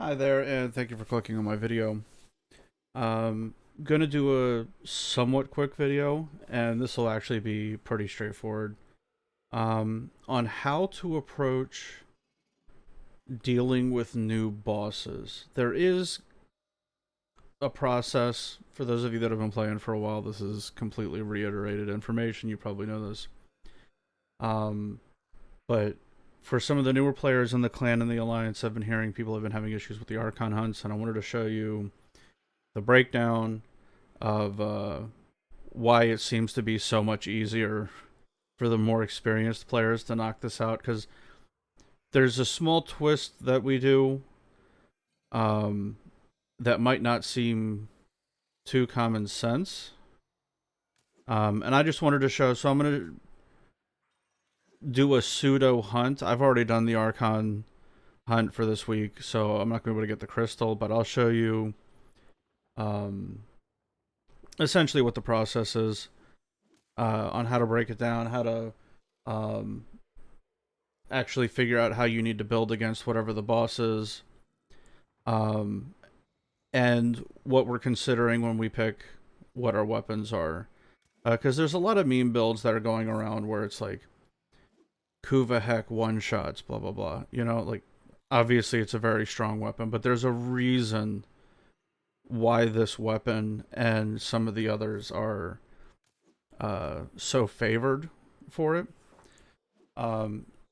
Hi there, and thank you for clicking on my video. Gonna do a somewhat quick video, and this will actually be pretty straightforward. On how to approach dealing with new bosses. There is a process. For those of you that have been playing for a while, this is completely reiterated information. You probably know this. Um, but for some of the newer players in the clan and the alliance, I've been hearing people have been having issues with the Archon hunts, and I wanted to show you the breakdown of why it seems to be so much easier for the more experienced players to knock this out. Because there's a small twist that we do um, that might not seem too common sense. And I just wanted to show, so I'm going to do a pseudo hunt. I've already done the Archon hunt for this week, so I'm not going to be able to get the crystal, but I'll show you um, essentially what the process is on how to break it down, how to um, actually figure out how you need to build against whatever the boss is, um, and what we're considering when we pick what our weapons are. Because there's a lot of meme builds that are going around where it's like Kuva Hek one shots, blah blah blah. You know, like obviously it's a very strong weapon, but there's a reason why this weapon and some of the others are so favored for it.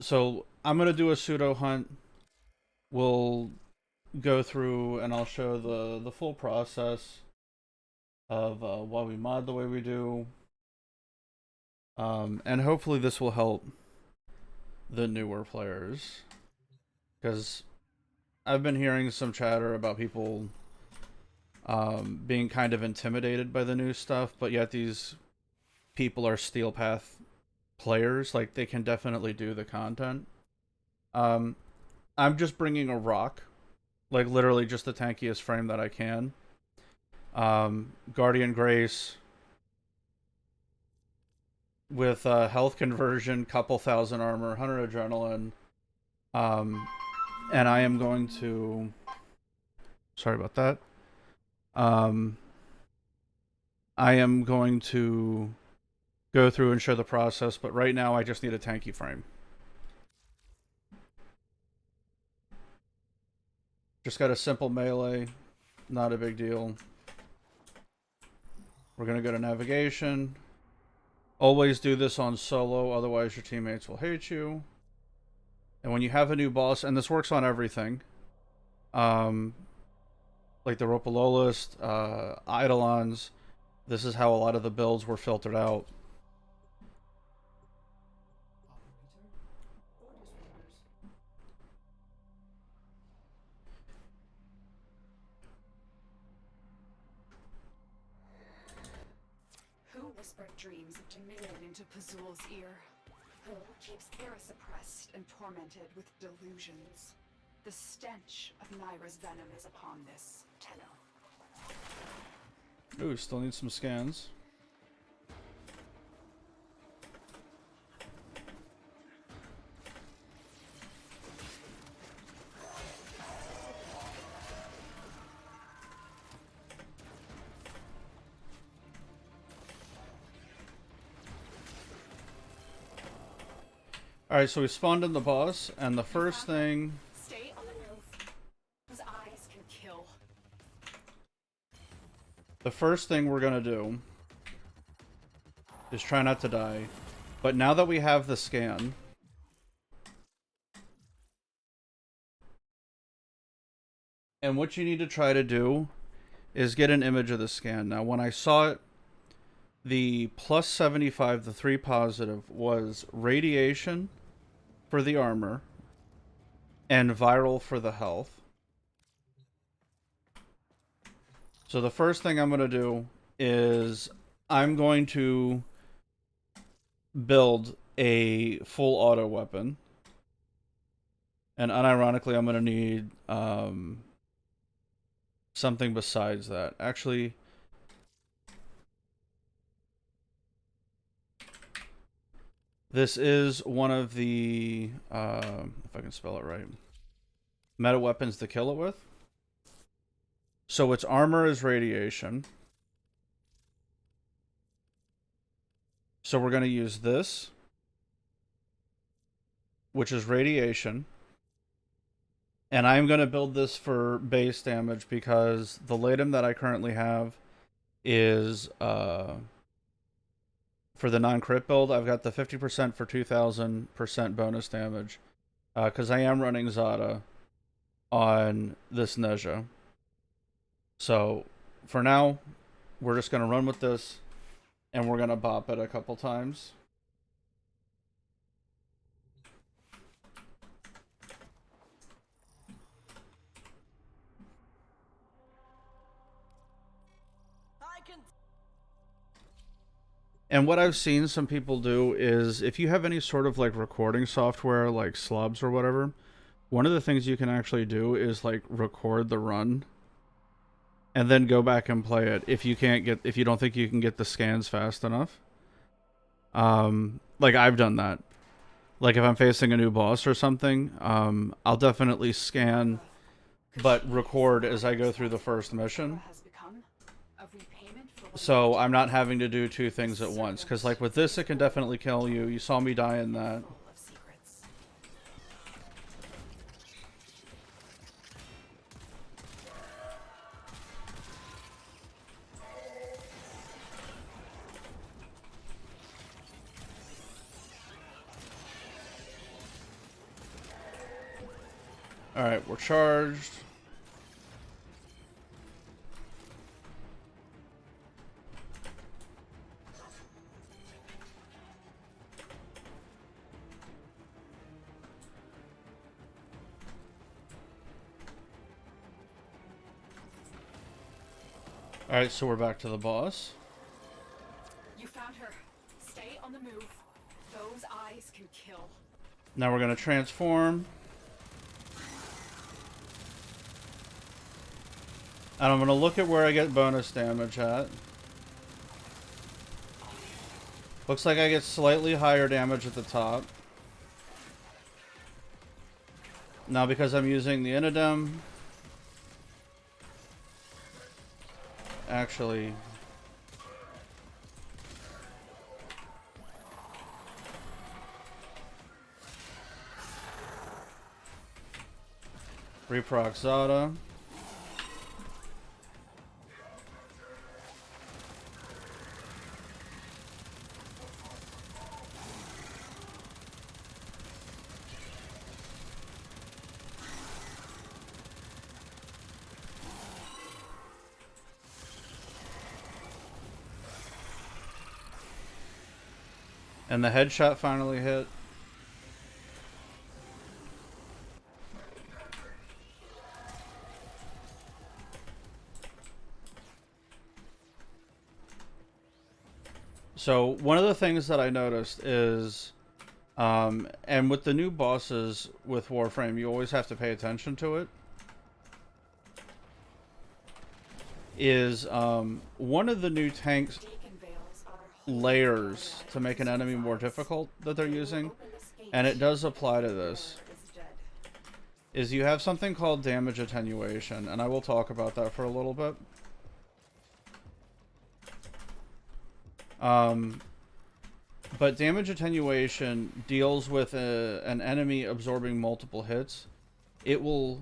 So I'm gonna do a pseudo hunt. We'll go through and I'll show the full process of why we mod the way we do, and hopefully this will help the newer players because I've been hearing some chatter about people being kind of intimidated by the new stuff, but yet these people are Steel Path players. Like they can definitely do the content. Um, I'm just bringing a rock, like literally just the tankiest frame that I can. Guardian Grace with health conversion, couple thousand armor, 100 adrenaline. Um, and I am going to. Sorry about that. Um, I am going to go through and show the process, but right now I just need a tanky frame. Just got a simple melee, not a big deal. We're going to go to navigation. Always do this on solo, otherwise your teammates will hate you. And when you have a new boss, and this works on everything, um, like the Ropalolist, Eidolons, this is how a lot of the builds were filtered out. Who whispered dreams of Dominion into Pazul's ear? Who keeps Era suppressed and tormented with delusions? The stench of Naira's venom is upon this, Tenno. Ooh, still need some scans. Alright, so we spawned in the boss, and the first thing... Stay on the move. His eyes can kill. The first thing we're gonna do is try not to die. But now that we have the scan... And what you need to try to do is get an image of the scan. Now, when I saw it, the plus 75, the 3 positive, was radiation for the armor and viral for the health. So the first thing I'm going to do is I'm going to build a full auto weapon. And unironically, I'm going to need something besides that. Actually, this is one of the, if I can spell it right, meta weapons to kill it with. So its armor is radiation. So we're going to use this, which is radiation. And I'm going to build this for base damage because the latum that I currently have is, for the non-crit build, I've got the 50% for 2000% bonus damage. Because I am running Zada on this Nezha. So, for now, we're just going to run with this. And we're going to bop it a couple times. And what I've seen some people do is, if you have any sort of like recording software like Slubs or whatever, one of the things you can actually do is like record the run and then go back and play it if you don't think you can get the scans fast enough. Like I've done that. Like if I'm facing a new boss or something, I'll definitely scan but record as I go through the first mission. So I'm not having to do two things at once. Because like with this, it can definitely kill you. You saw me die in that. Alright, we're charged. Alright, so we're back to the boss. You found her. Stay on the move. Those eyes can kill. Now we're going to transform. And I'm going to look at where I get bonus damage at. Looks like I get slightly higher damage at the top. Now because I'm using the Inodem, actually, Reproc Zada. And the headshot finally hit. So one of the things that I noticed is, and with the new bosses with Warframe, you always have to pay attention to it, is one of the new tanks layers to make an enemy more difficult that they're using, and it does apply to this, is you have something called damage attenuation, and I will talk about that for a little bit. But damage attenuation deals with an enemy absorbing multiple hits. It will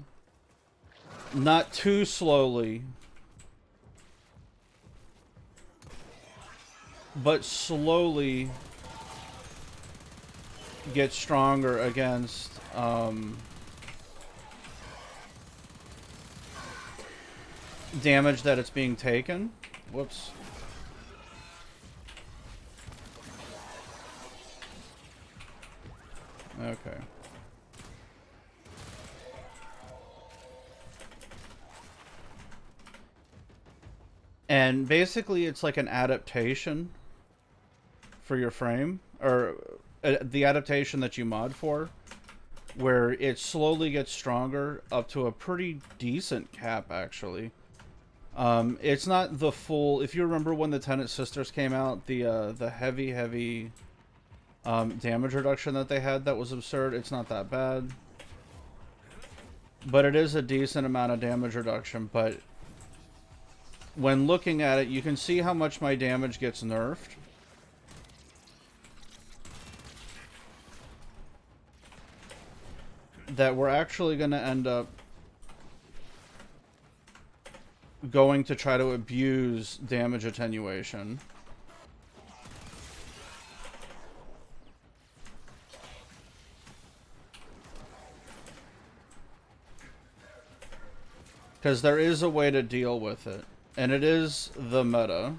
not too slowly, but slowly get stronger against damage that it's being taken. Whoops. Okay. And basically it's like an adaptation for your frame, or the adaptation that you mod for, where it slowly gets stronger up to a pretty decent cap, actually. It's not the full, if you remember when the Tenet Sisters came out, the heavy damage reduction that they had that was absurd. It's not that bad, but it is a decent amount of damage reduction. But when looking at it, you can see how much my damage gets nerfed. That we're actually going to end up going to try to abuse damage attenuation. Because there is a way to deal with it. And it is the meta.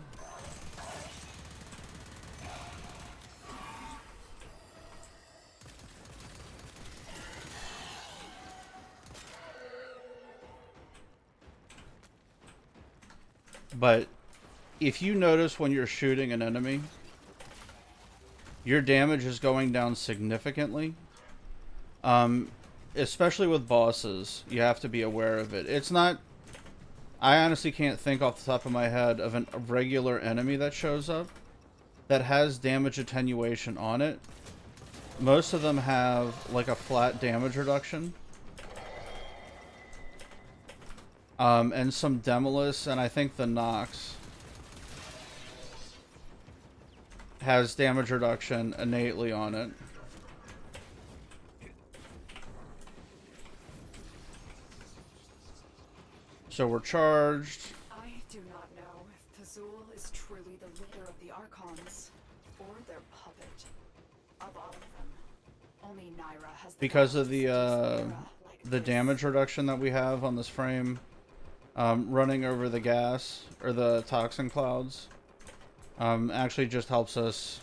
But if you notice when you're shooting an enemy, your damage is going down significantly. Especially with bosses, you have to be aware of it. It's not... I honestly can't think off the top of my head of a regular enemy that shows up that has damage attenuation on it. Most of them have like a flat damage reduction. And some Demolus, and I think the Nox has damage reduction innately on it. So we're charged. I do not know if Pazul is truly the leader of the Archons, or their puppet. Of all of them, only Naira has the Because of the the damage reduction that we have on this frame, running over the gas, or the toxin clouds, actually just helps us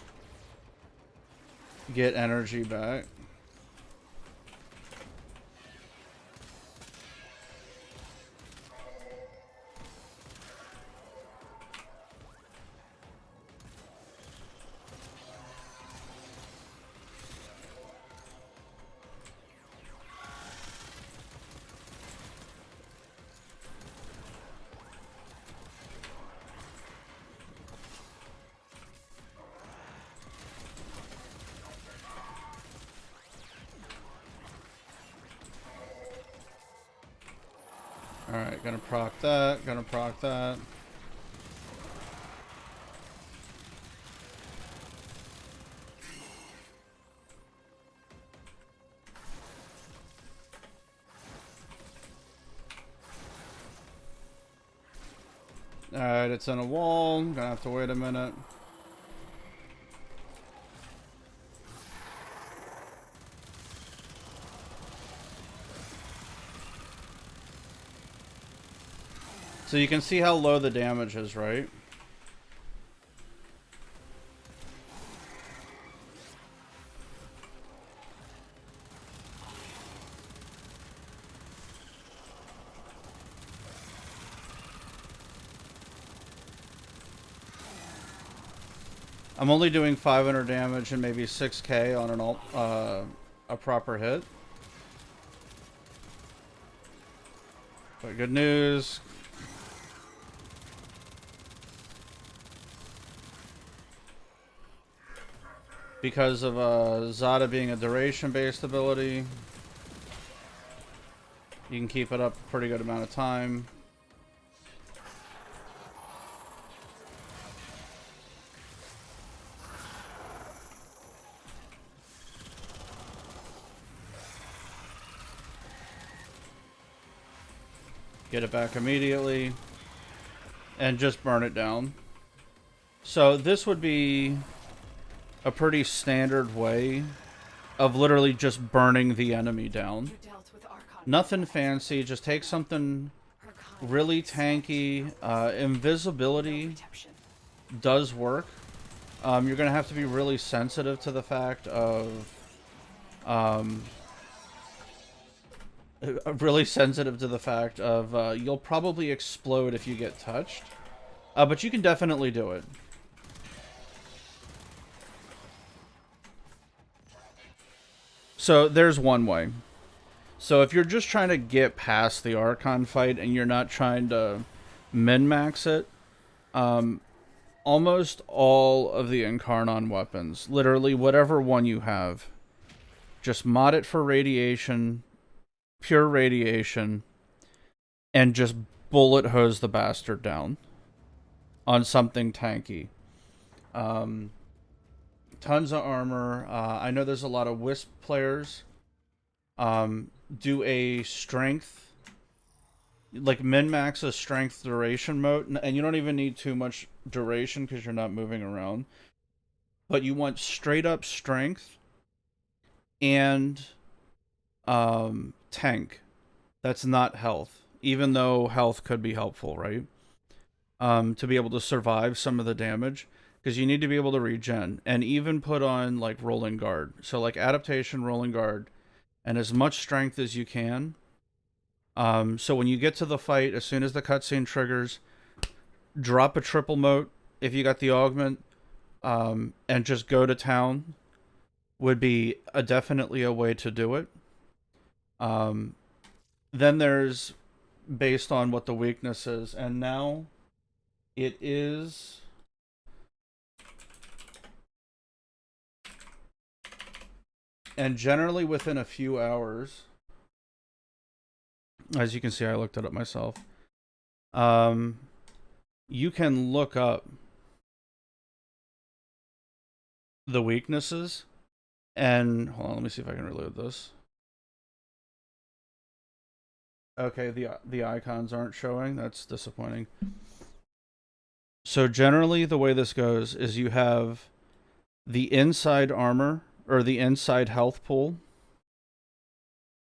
get energy back. Alright, gonna proc that, gonna proc that. Alright, it's in a wall. I'm gonna have to wait a minute. So you can see how low the damage is, right? I'm only doing 500 damage and maybe 6k on an a proper hit. But good news. Because of Zada being a duration-based ability, you can keep it up a pretty good amount of time. Get it back immediately, and just burn it down. So this would be a pretty standard way of literally just burning the enemy down. Nothing fancy, just take something really tanky. Invisibility does work. You're going to have to be really sensitive to the fact of... you'll probably explode if you get touched. But you can definitely do it. So there's one way. So if you're just trying to get past the Archon fight and you're not trying to min-max it, almost all of the Incarnon weapons, literally whatever one you have, just mod it for radiation, pure radiation, and just bullet hose the bastard down. on something tanky. Tons of armor. I know there's a lot of Wisp players. Do a strength, like min-max a strength duration mode, and you don't even need too much duration because you're not moving around. But you want straight up strength and tank. That's not health, even though health could be helpful, right? To be able to survive some of the damage, because you need to be able to regen, and even put on like rolling guard. So like adaptation, rolling guard, and as much strength as you can. So when you get to the fight, as soon as the cutscene triggers, drop a triple mote if you got the augment, and just go to town would be definitely a way to do it. Then there's based on what the weakness is, and now it is and generally within a few hours, as you can see, I looked it up myself. You can look up the weaknesses, and hold on, let me see if I can reload this. Okay, the icons aren't showing. That's disappointing. So generally, the way this goes is you have the inside armor, or the inside health pool,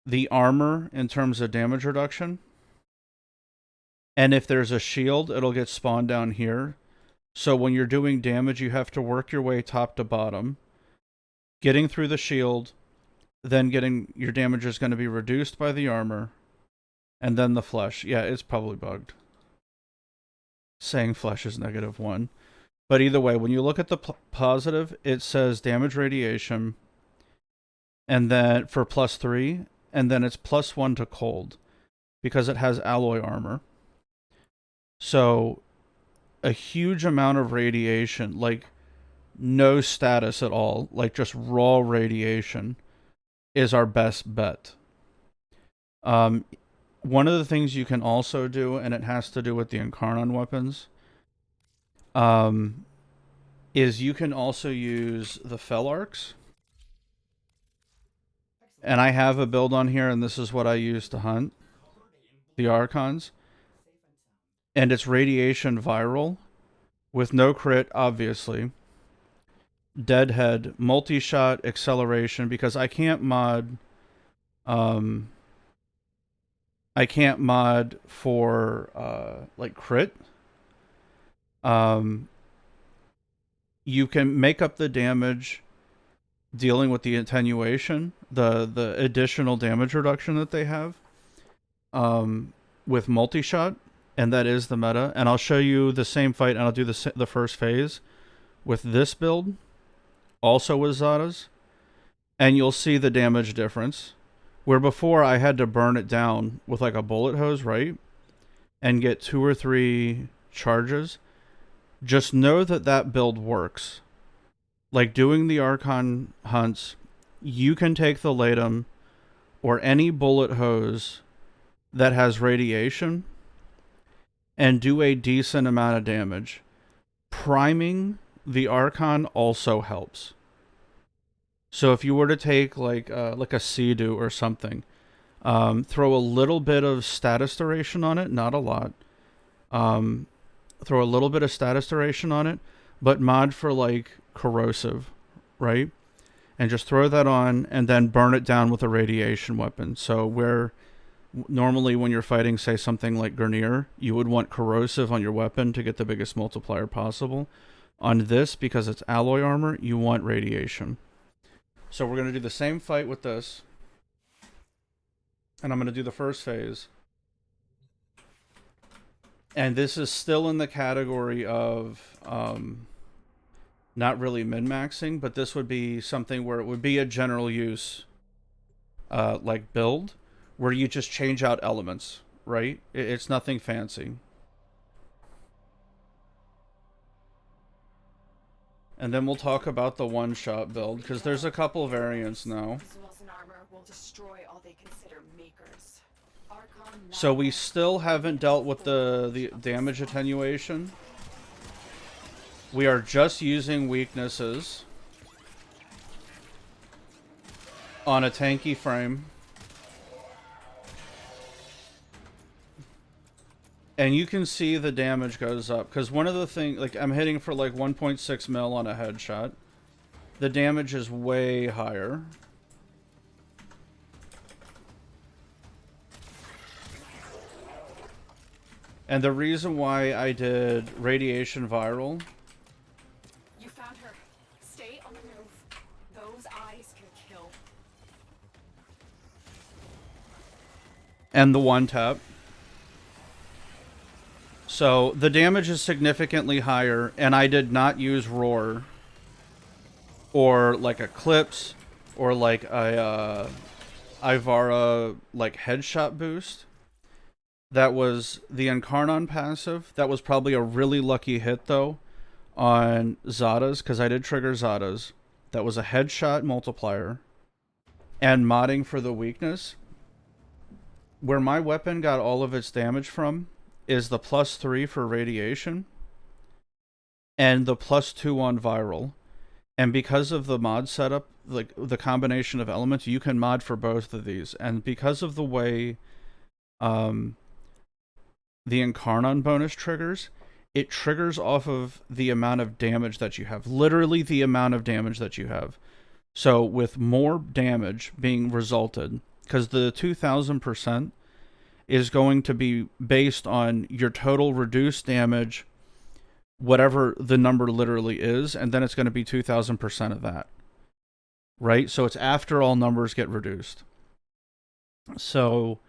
the armor in terms of damage reduction, and if there's a shield, it'll get spawned down here. So when you're doing damage, you have to work your way top to bottom, getting through the shield, then getting your damage is going to be reduced by the armor, and then the flesh. Yeah, it's probably bugged. Saying flesh is -1. But either way, when you look at the positive, it says damage radiation, and then for +3, and then it's +1 to cold, because it has alloy armor. So a huge amount of radiation, like no status at all, like just raw radiation, is our best bet. One of the things you can also do, and it has to do with the Incarnon weapons, is you can also use the Fel Arcs. And I have a build on here, and this is what I use to hunt the Archons. And it's radiation viral, with no crit, obviously. Deadhead, multi-shot, acceleration, because I can't mod... I can't mod for like crit. You can make up the damage dealing with the attenuation, the additional damage reduction that they have, with multi-shot, and that is the meta. And I'll show you the same fight, and I'll do the first phase with this build, also with Zada's, and you'll see the damage difference. Where before I had to burn it down with like a bullet hose, right? And get 2 or 3 charges. Just know that that build works. Like doing the Archon hunts, you can take the Latum or any bullet hose that has radiation and do a decent amount of damage. Priming the Archon also helps. So if you were to take like a Sea-Doo or something, throw a little bit of status duration on it, not a lot. Throw a little bit of status duration on it, but mod for like corrosive, right? And just throw that on and then burn it down with a radiation weapon. So where normally when you're fighting, say something like Grineer, you would want corrosive on your weapon to get the biggest multiplier possible. On this, because it's alloy armor, you want radiation. So we're going to do the same fight with this. And I'm going to do the first phase. And this is still in the category of not really min-maxing, but this would be something where it would be a general use like build, where you just change out elements, right? It's nothing fancy. And then we'll talk about the one-shot build, because there's a couple variants now. So we still haven't dealt with the damage attenuation. We are just using weaknesses on a tanky frame. And you can see the damage goes up. Because one of the things, like, I'm hitting for like 1.6 mil on a headshot. The damage is way higher. And the reason why I did radiation viral. You found her. Stay on the move. Those eyes can kill. And the one tap. So the damage is significantly higher, and I did not use roar or like Eclipse or like a Ivara like headshot boost. That was the Incarnon passive. That was probably a really lucky hit though on Zadas, because I did trigger Zadas. That was a headshot multiplier and modding for the weakness. Where my weapon got all of its damage from is the +3 for radiation and the +2 on viral. And because of the mod setup, like the combination of elements, you can mod for both of these. And because of the way the Incarnon bonus triggers, it triggers off of the amount of damage that you have. Literally the amount of damage that you have. So with more damage being resulted, because the 2000% is going to be based on your total reduced damage, whatever the number literally is, and then it's going to be 2000% of that. Right? So it's after all numbers get reduced. So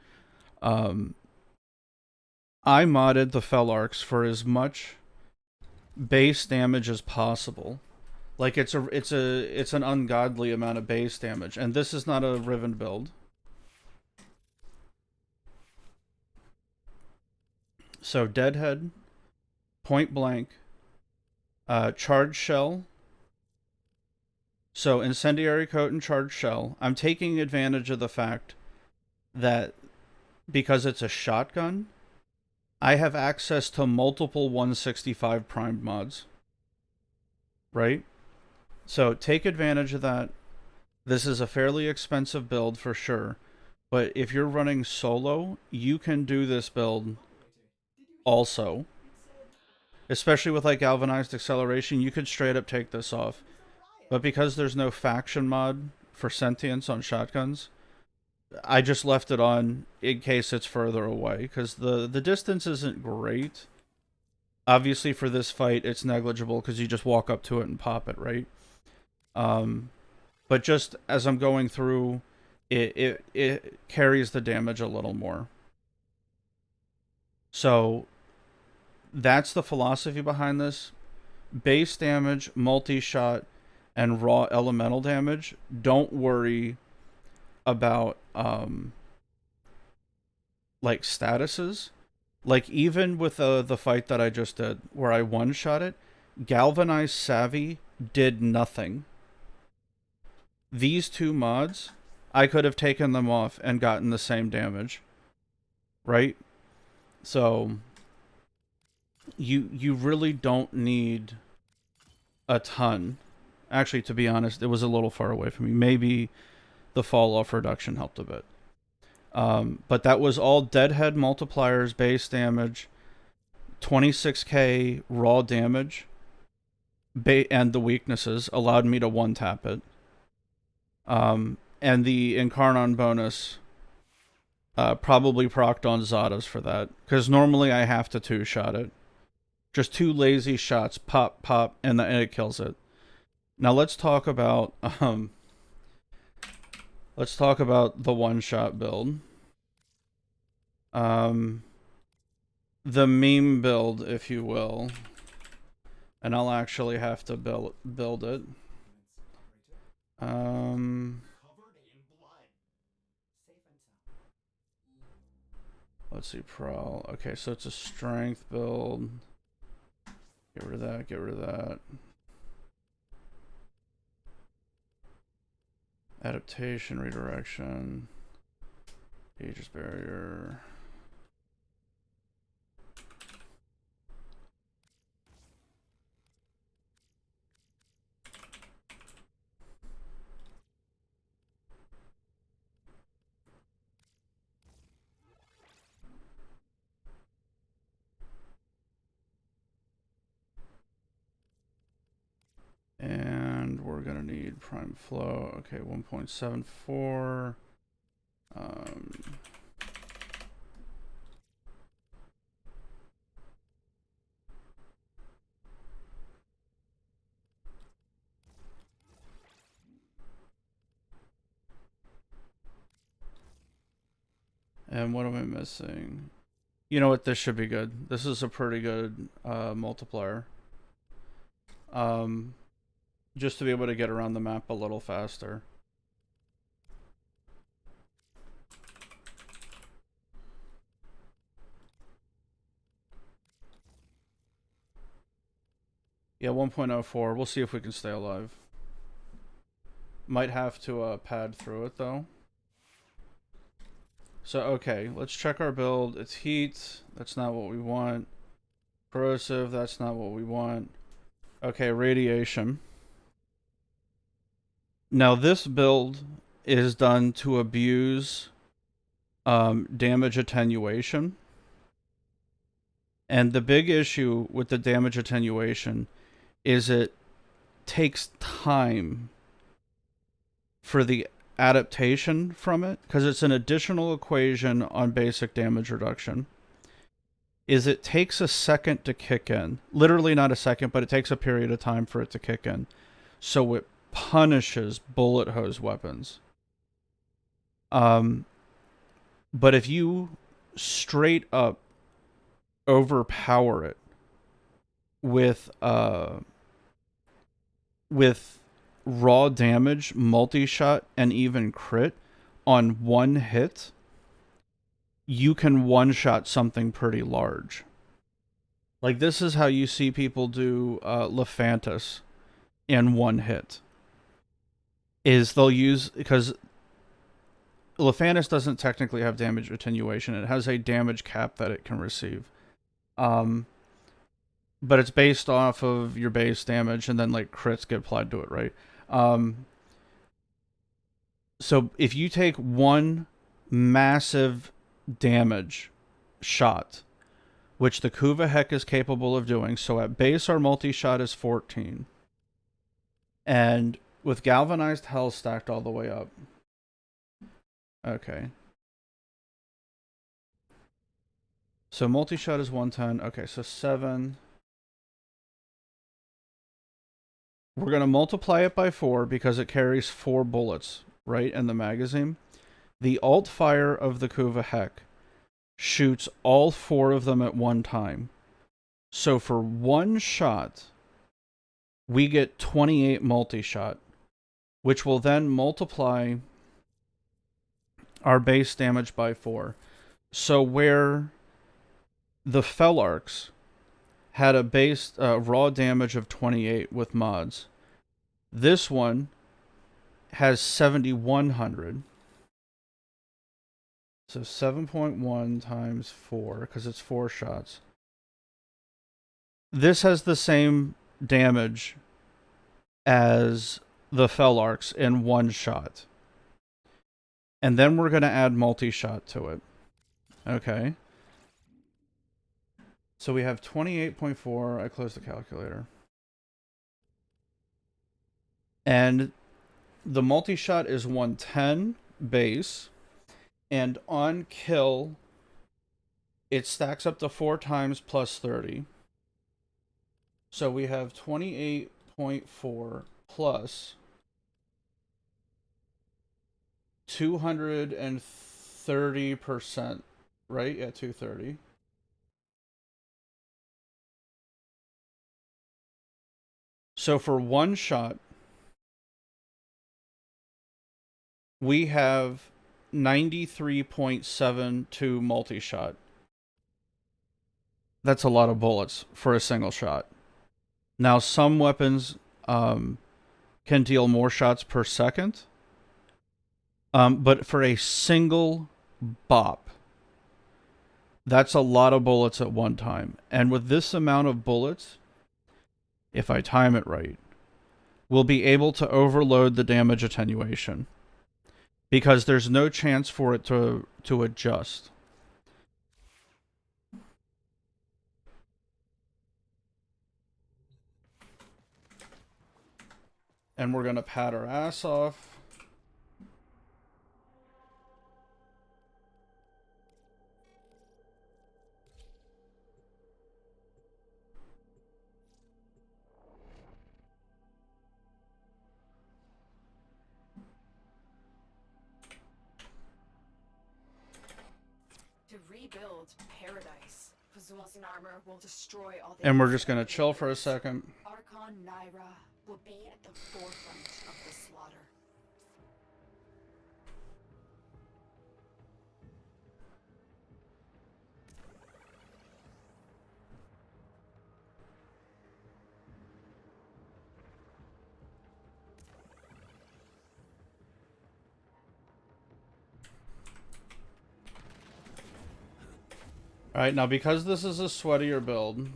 I modded the Fel Arcs for as much base damage as possible. Like it's an ungodly amount of base damage, and this is not a Riven build. So Deadhead, Point Blank, Charged Shell. So Incendiary Coat and Charged Shell. I'm taking advantage of the fact that because it's a shotgun, I have access to multiple 165 primed mods. Right? So take advantage of that. This is a fairly expensive build for sure. But if you're running solo, you can do this build also. Especially with like galvanized acceleration, you could straight up take this off. But because there's no faction mod for sentience on shotguns, I just left it on in case it's further away, because the distance isn't great. Obviously for this fight it's negligible because you just walk up to it and pop it, right? But just as I'm going through, it carries the damage a little more. So that's the philosophy behind this. Base damage, multi-shot, and raw elemental damage. Don't worry about like statuses. Like even with the fight that I just did, where I one-shot it, Galvanized Savvy did nothing. These two mods, I could have taken them off and gotten the same damage. Right? So you really don't need a ton. Actually, to be honest, it was a little far away from me. Maybe the fall off reduction helped a bit. But that was all Deadhead multipliers, base damage, 26k raw damage, and the weaknesses allowed me to one-tap it. And the Incarnon bonus probably procced on Zadas for that, because normally I have to two-shot it. Just two lazy shots, pop, pop, and it kills it. Now let's talk about the one-shot build. The meme build, if you will. And I'll actually have to build it. Let's see, prowl. Okay, so it's a strength build. Get rid of that, get rid of that. Adaptation, redirection. Aegis barrier. And we're going to need prime flow. Okay, 1.74. And what am I missing? You know what? This should be good. This is a pretty good multiplier. Just to be able to get around the map a little faster. Yeah, 1.04. We'll see if we can stay alive. Might have to pad through it, though. So, okay, let's check our build. It's heat. That's not what we want. Corrosive. That's not what we want. Okay, radiation. Now, this build is done to abuse damage attenuation. And the big issue with the damage attenuation is it takes time for the adaptation from it, because it's an additional equation on basic damage reduction. Is it takes a second to kick in. Literally not a second, but it takes a period of time for it to kick in. So it punishes bullet hose weapons. But if you straight up overpower it with raw damage, multi-shot, and even crit on one hit, you can one-shot something pretty large. Like, this is how you see people do Lephantis in one hit. Is they'll use, because Lephantis doesn't technically have damage attenuation. It has a damage cap that it can receive. But it's based off of your base damage, and then like crits get applied to it, right? So if you take one massive damage shot, which the Kuva Hek is capable of doing, so at base our multi-shot is 14. And with galvanized hell stacked all the way up. Okay. So multi-shot is 110. Okay, so 7. We're going to multiply it by 4 because it carries 4 bullets, right, in the magazine. The alt fire of the Kuva Hek shoots all 4 of them at one time. So for one shot, we get 28 multi-shot, which will then multiply our base damage by 4. So where the Fellarks had a base raw damage of 28 with mods, this one has 7,100. So 7.1 times 4, because it's 4 shots. This has the same damage as the Fellarks in one shot. And then we're going to add multi-shot to it. Okay. So we have 28.4. I closed the calculator. And the multi-shot is 110 base. And on kill, it stacks up to 4 times plus 30. So we have 28.4 plus 230%, right? Yeah, 230. So for one shot, we have 93.72 multi-shot. That's a lot of bullets for a single shot. Now, some weapons can deal more shots per second. But for a single bop, that's a lot of bullets at one time. And with this amount of bullets, if I time it right, we'll be able to overload the damage attenuation, because there's no chance for it to adjust. And we're going to pat our ass off. To rebuild paradise, Pazul's armor will destroy all the. And we're just going to chill for a second. Archon Naira will be at the forefront of the slaughter. Alright, now because this is a sweatier build,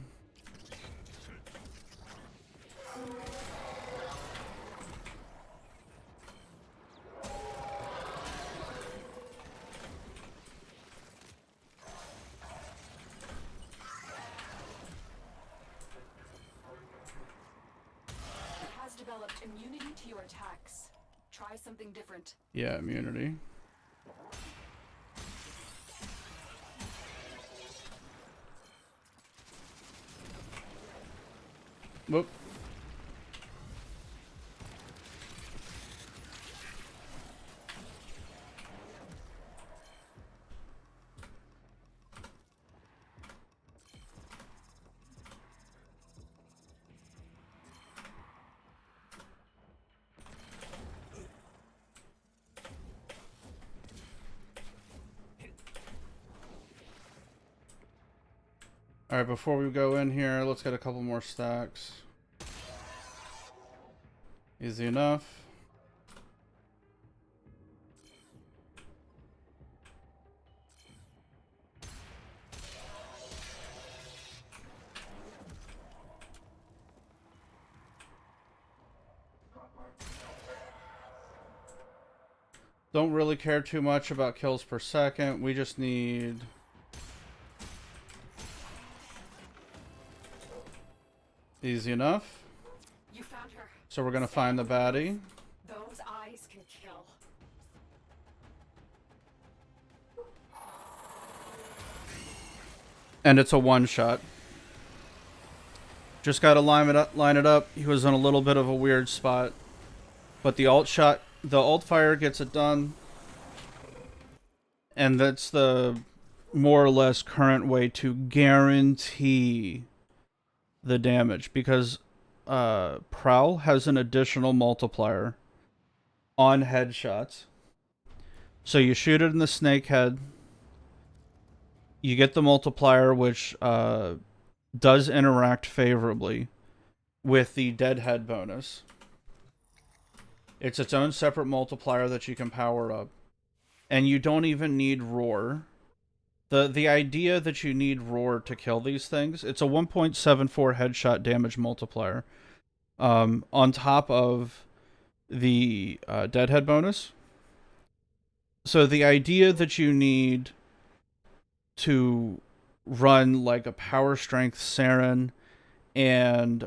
It has developed immunity to your attacks. Try something different. yeah, immunity. Whoop. Alright, before we go in here, let's get a couple more stacks. Easy enough. Don't really care too much about kills per second. We just need... Easy enough. You found her. So we're gonna find the baddie. Those eyes can kill. And it's a one-shot. Just gotta line it up. He was in a little bit of a weird spot. But the alt fire gets it done. And that's the more or less current way to guarantee the damage. Because Prowl has an additional multiplier on headshots. So you shoot it in the snake head. You get the multiplier, which does interact favorably with the deadhead bonus. It's its own separate multiplier that you can power up. And you don't even need roar. The idea that you need roar to kill these things, it's a 1.74 headshot damage multiplier. On top of the deadhead bonus. So the idea that you need to run like a power strength Saren and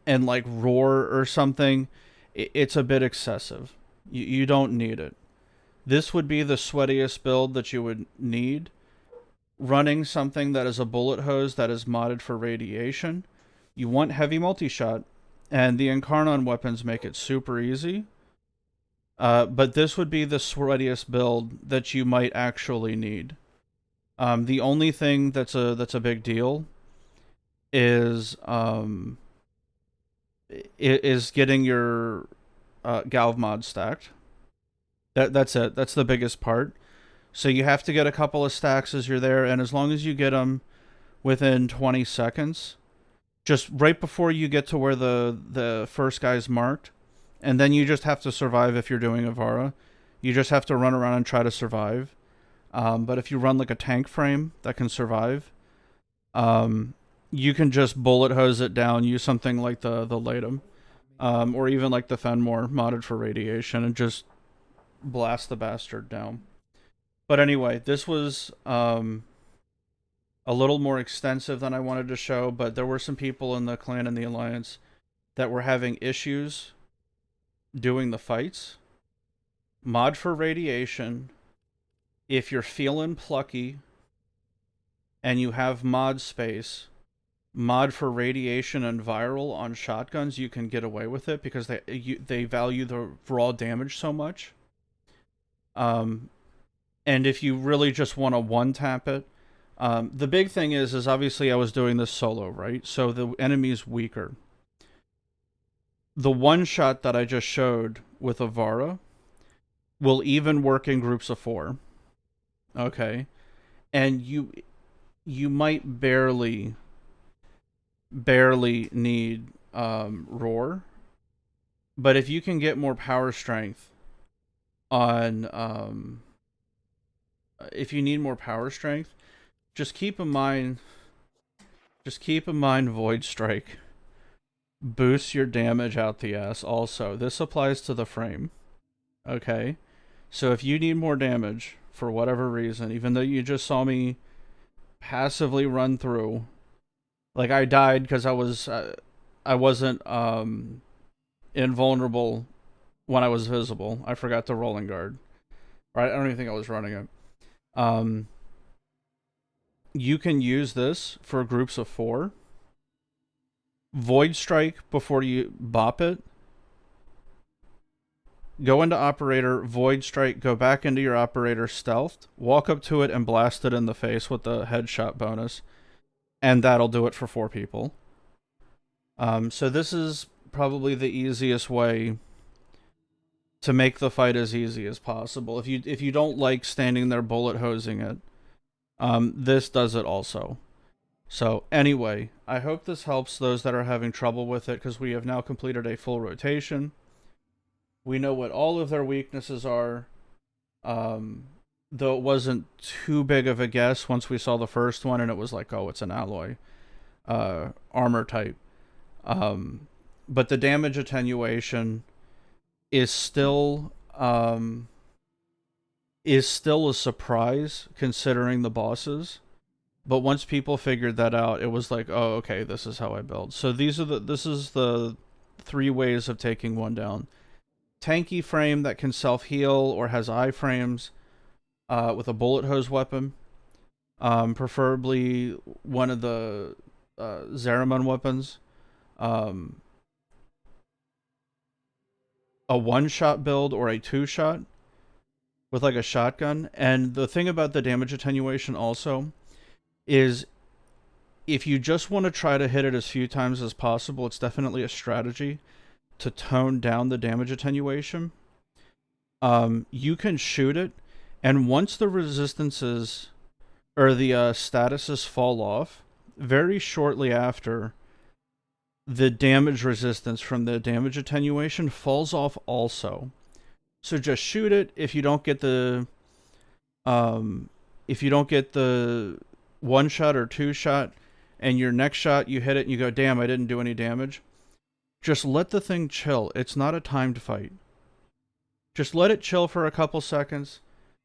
like roar or something, it's a bit excessive. You don't need it. This would be the sweatiest build that you would need. Running something that is a bullet hose that is modded for radiation. You want heavy multi-shot, and the Incarnon weapons make it super easy. But this would be the sweatiest build that you might actually need. The only thing that's a big deal is getting your Galv mod stacked. That's it. That's the biggest part. So you have to get a couple of stacks as you're there, and as long as you get them within 20 seconds, just right before you get to where the first guy's marked, and then you just have to survive if you're doing Avara. You just have to run around and try to survive. But if you run like a tank frame that can survive, you can just bullet hose it down, use something like the Latum, or even like the Fenmore modded for radiation, and just blast the bastard down. But anyway, this was a little more extensive than I wanted to show, but there were some people in the clan and the alliance that were having issues doing the fights, mod for radiation. If you're feeling plucky and you have mod space, mod for radiation and viral on shotguns. You can get away with it because they value the raw damage so much. And if you really just want to one tap it, the big thing is obviously I was doing this solo, right? So the enemy's weaker. The one shot that I just showed with Avara will even work in groups of 4. Okay, and you might barely need roar, but if you can get more power strength on if you need more power strength, just keep in mind Void Strike boosts your damage out the ass. Also, this applies to the frame. Okay, so if you need more damage for whatever reason, even though you just saw me passively run through, like I died because I wasn't invulnerable when I was visible. I forgot to rolling guard. Right, I don't even think I was running it. You can use this for groups of 4. Void Strike before you bop it. Go into Operator, Void Strike, go back into your Operator stealthed, walk up to it and blast it in the face with the headshot bonus. And that'll do it for 4 people. So this is probably the easiest way to make the fight as easy as possible. If you don't like standing there bullet hosing it, this does it also. So anyway, I hope this helps those that are having trouble with it, because we have now completed a full rotation. We know what all of their weaknesses are, though it wasn't too big of a guess once we saw the first one and it was like, oh, it's an alloy armor type. But the damage attenuation is still a surprise considering the bosses. But once people figured that out, it was like, oh, okay, this is how I build. So this is the 3 ways of taking one down. Tanky frame that can self-heal or has iframes with a bullet hose weapon. Preferably one of the Zeraman weapons. A 1-shot build or a 2-shot with like a shotgun. And the thing about the damage attenuation also is if you just want to try to hit it as few times as possible, it's definitely a strategy to tone down the damage attenuation. You can shoot it, and once the resistances or the statuses fall off, very shortly after, the damage resistance from the damage attenuation falls off also. So just shoot it. If you don't get the 1-shot or 2-shot, and your next shot you hit it and you go, damn, I didn't do any damage, just let the thing chill. It's not a timed fight. Just let it chill for a couple seconds.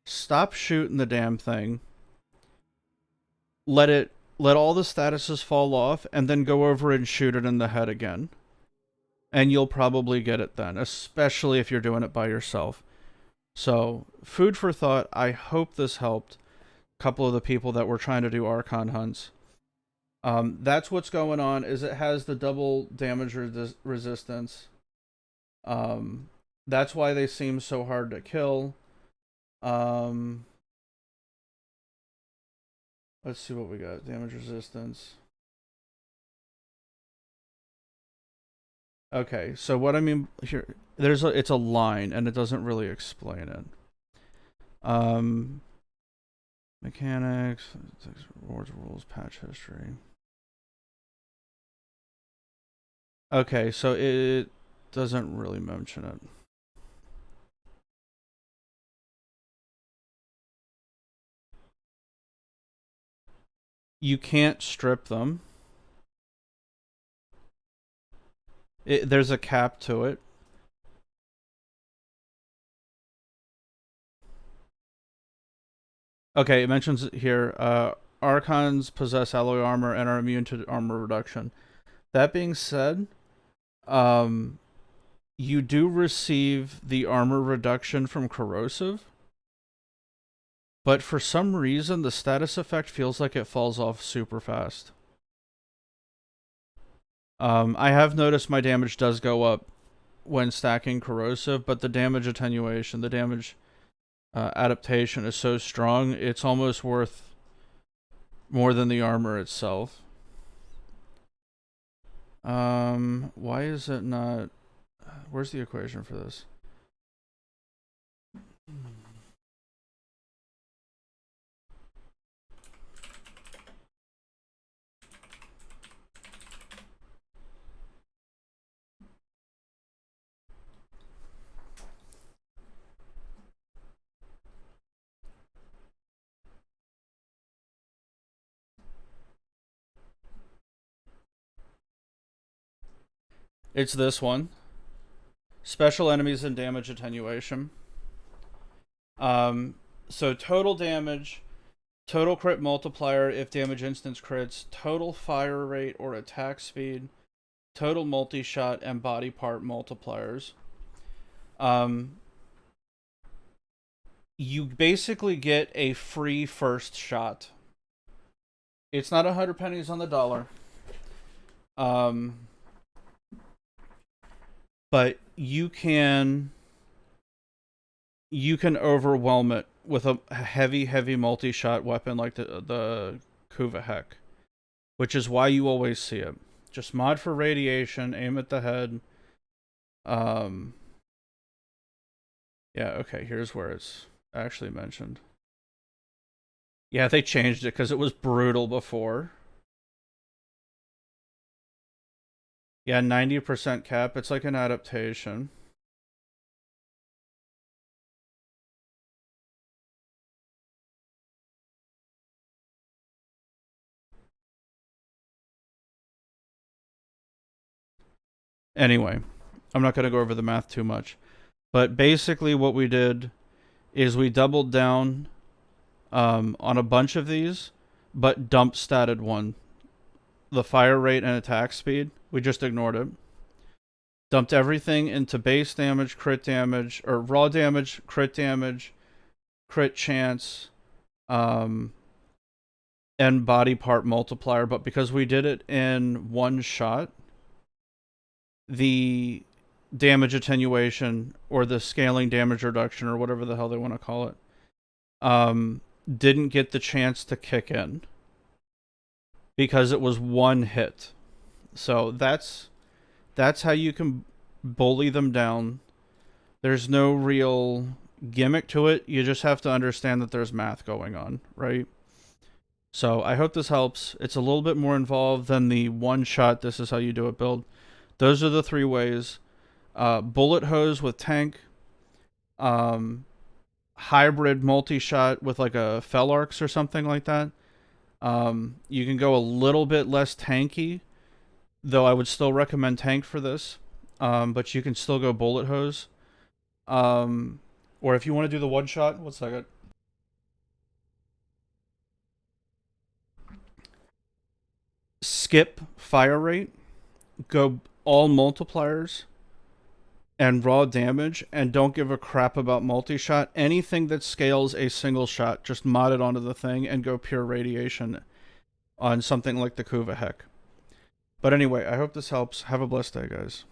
Stop shooting the damn thing. Let all the statuses fall off, and then go over and shoot it in the head again. And you'll probably get it then, especially if you're doing it by yourself. So, food for thought. I hope this helped a couple of the people that were trying to do Archon hunts. That's what's going on, is it has the double damage resistance. That's why they seem so hard to kill. Let's see what we got. Damage resistance. Okay, so what I mean here, it's a line, and it doesn't really explain it. Mechanics, rewards, rules, patch history. Okay, so it doesn't really mention it. You can't strip them. There's a cap to it. Okay, it mentions here, Archons possess alloy armor and are immune to armor reduction. That being said, you do receive the armor reduction from corrosive, but for some reason the status effect feels like it falls off super fast. I have noticed my damage does go up when stacking corrosive, but the damage attenuation, the damage adaptation is so strong, it's almost worth more than the armor itself. Why is it not... Where's the equation for this? It's this one. Special enemies and damage attenuation. So total damage, total crit multiplier if damage instance crits, total fire rate or attack speed, total multi-shot, and body part multipliers. You basically get a free first shot. It's not 100 pennies on the dollar. But you can overwhelm it with a heavy multi-shot weapon like the Kuva Hek, which is why you always see it. Just mod for radiation, aim at the head. Yeah, okay, here's where it's actually mentioned. Yeah, they changed it because it was brutal before. Yeah, 90% cap. It's like an adaptation. Anyway, I'm not going to go over the math too much. But basically what we did is we doubled down on a bunch of these, but dump statted one. The fire rate and attack speed. We just ignored it. Dumped everything into base damage, crit damage, or raw damage, crit chance, and body part multiplier. But because we did it in one shot, the damage attenuation or the scaling damage reduction or whatever the hell they want to call it, didn't get the chance to kick in because it was one hit. So that's how you can bully them down. There's no real gimmick to it. You just have to understand that there's math going on, right? So I hope this helps. It's a little bit more involved than the one shot, this is how you do it build. Those are the three ways. Bullet hose with tank. Hybrid multi-shot with like a Fel Arcs or something like that. You can go a little bit less tanky, though I would still recommend tank for this. But you can still go bullet hose. Or if you want to do the one shot, 1 second. Skip fire rate. Go all multipliers and raw damage, and don't give a crap about multi-shot. Anything that scales a single shot, just mod it onto the thing and go pure radiation on something like the Kuva Hek. But anyway, I hope this helps. Have a blessed day, guys.